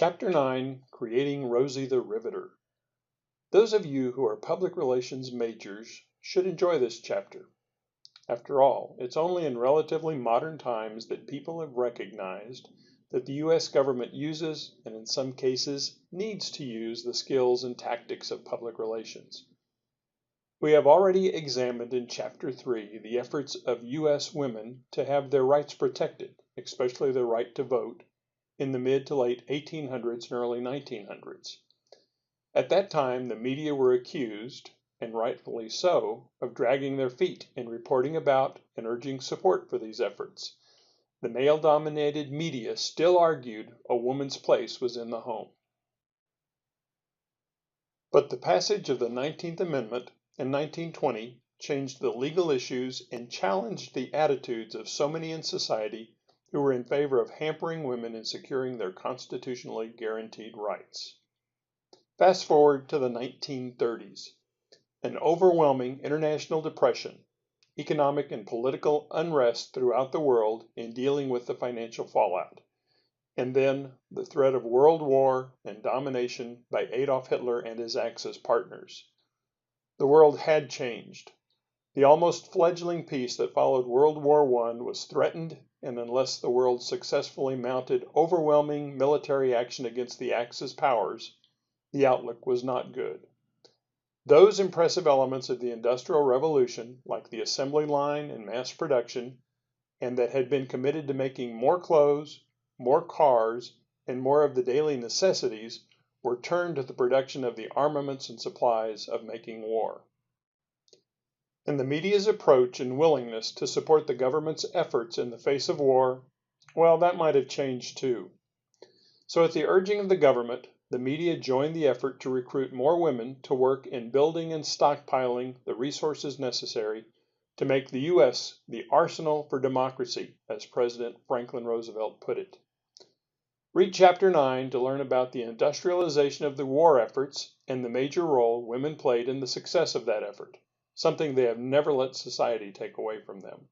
Chapter 9, Creating Rosie the Riveter. Those of you who are public relations majors should enjoy this chapter. After all, it's only in relatively modern times that people have recognized that the U.S. government uses, and in some cases needs to use, the skills and tactics of public relations. We have already examined in Chapter 3 the efforts of U.S. women to have their rights protected, especially the right to vote, in the mid to late 1800s and early 1900s. At that time, the media were accused, and rightfully so, of dragging their feet in reporting about and urging support for these efforts. The male-dominated media still argued a woman's place was in the home. But the passage of the 19th Amendment in 1920 changed the legal issues and challenged the attitudes of so many in society who were in favor of hampering women in securing their constitutionally guaranteed rights. Fast forward to the 1930s. An overwhelming international depression, economic and political unrest throughout the world in dealing with the financial fallout, and then the threat of world war and domination by Adolf Hitler and his Axis partners. The world had changed. The almost fledgling peace that followed World War I was threatened, and unless the world successfully mounted overwhelming military action against the Axis powers, the outlook was not good. Those impressive elements of the Industrial Revolution, like the assembly line and mass production, and that had been committed to making more clothes, more cars, and more of the daily necessities, were turned to the production of the armaments and supplies of making war. And the media's approach and willingness to support the government's efforts in the face of war, well, that might have changed too. So at the urging of the government, the media joined the effort to recruit more women to work in building and stockpiling the resources necessary to make the U.S. the arsenal for democracy, as President Franklin Roosevelt put it. Read Chapter 9 to learn about the industrialization of the war efforts and the major role women played in the success of that effort, something they have never let society take away from them.